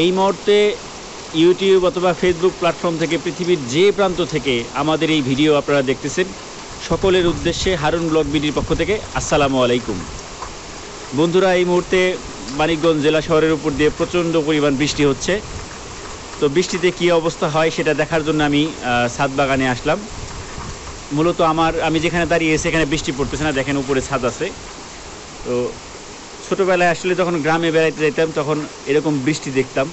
এই মুহূর্তে ইউটিউব অথবা ফেসবুক প্ল্যাটফর্ম থেকে পৃথিবীর যে প্রান্ত থেকে আমাদের এই ভিডিও আপনারা দেখতেছেন, সকলের উদ্দেশ্যে হারুন ব্লগ বিডির পক্ষ থেকে আসসালামু আলাইকুম। বন্ধুরা, এই মুহূর্তে মানিকগঞ্জ জেলা শহরের উপর দিয়ে প্রচণ্ড পরিমাণ বৃষ্টি হচ্ছে। তো বৃষ্টিতে কী অবস্থা হয় সেটা দেখার জন্য আমি ছাদ বাগানে আসলাম। মূলত আমি যেখানে দাঁড়িয়ে সেখানে বৃষ্টি পড়তেছে না, দেখেন উপরে ছাদ আছে। তো ছোটোবেলায় আসলে যখন গ্রামে বেড়াইতে যাইতাম তখন এরকম বৃষ্টি দেখতাম,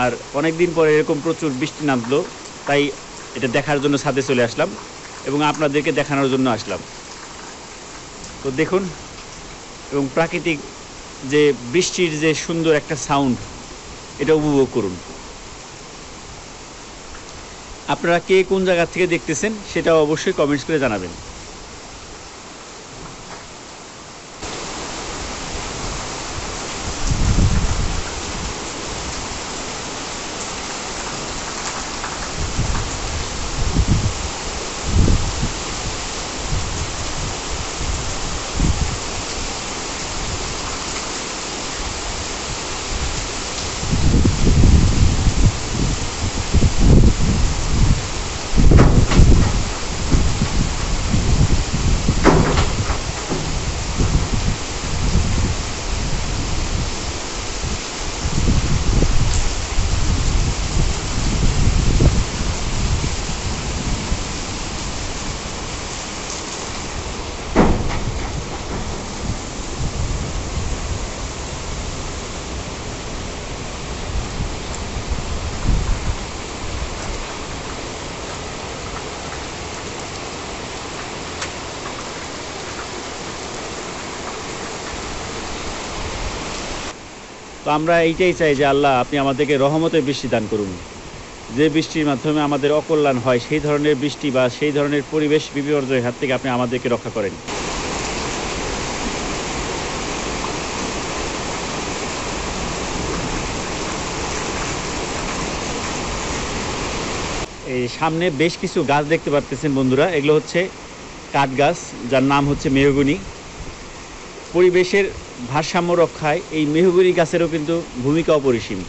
আর অনেক দিন পরে এরকম প্রচুর বৃষ্টি নামলো, তাই এটা দেখার জন্য ছাদে চলে আসলাম এবং আপনাদেরকে দেখানোর জন্য আসলাম। তো দেখুন, এবং প্রাকৃতিক যে বৃষ্টির যে সুন্দর একটা সাউন্ড, এটা উপভোগ করুন। আপনারা কে কোন জায়গা থেকে দেখতেছেন সেটা অবশ্যই কমেন্টস করে জানাবেন। তো আমরা এইটাই চাই যে আল্লাহ, আপনি আমাদেরকে রহমতের বৃষ্টি দান করুন। যে বৃষ্টির মাধ্যমে আমাদের অকল্যাণ হয়, সেই ধরনের বৃষ্টি বা সেই ধরনের পরিবেশ বিপর্যয়ের হাত থেকে আপনি আমাদেরকে রক্ষা করেন। এই সামনে বেশ কিছু গাছ দেখতে পাচ্ছেন বন্ধুরা, এগুলো হচ্ছে কাঠ গাছ, যার নাম হচ্ছে মেহগনি। পরিবেশের ভারসাম্য রক্ষায় এই মেহগনি গাছেরও কিন্তু ভূমিকা অপরিসীম।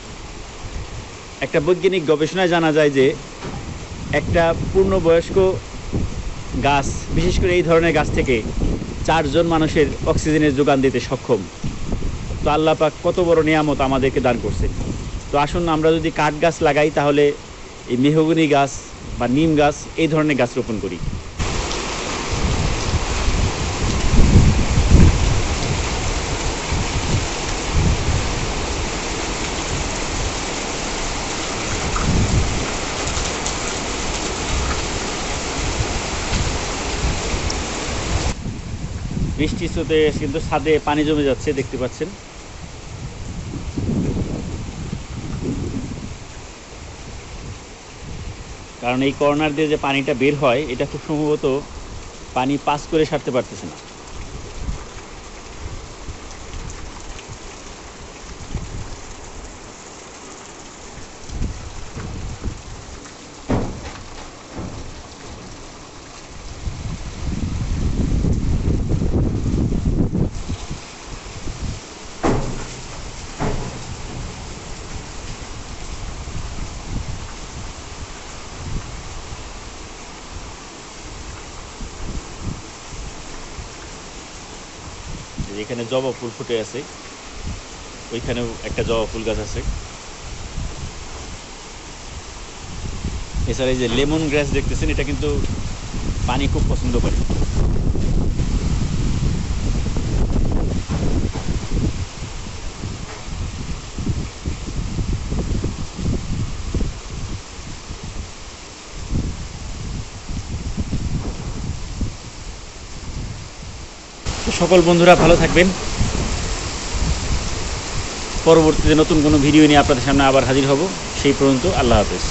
একটা বৈজ্ঞানিক গবেষণায় জানা যায় যে একটা পূর্ণবয়স্ক গাছ, বিশেষ করে এই ধরনের গাছ থেকে 4 জন মানুষের অক্সিজেনের যোগান দিতে সক্ষম। তো আল্লাহ পাক কত বড় নিয়ামত আমাদেরকে দান করছে। তো আসুন, আমরা যদি কাঠ গাছ লাগাই তাহলে এই মেহগনি গাছ বা নিম গাছ, এই ধরনের গাছ রোপণ করি। বৃষ্টি স্রোতে কিন্তু ছাদে পানি জমে যাচ্ছে, দেখতে পাচ্ছেন। কারণ এই কর্নার দিয়ে যে পানিটা বের হয়, এটা খুব সম্ভবত পানি পাস করে সারতে পারতেছে না। এখানে জবা ফুল ফুটে আছে, ওইখানেও একটা জবা ফুল গাছ আছে। এছাড়া এই যে লেমন গ্রাস দেখতেছেন, এটা কিন্তু পানি খুব পছন্দ করে। সকল বন্ধুরা ভালো থাকবেন। পরবর্তীতে নতুন কোনো ভিডিও নিয়ে আপনাদের সামনে আবার হাজির হব। সেই পর্যন্ত আল্লাহ হাফেজ।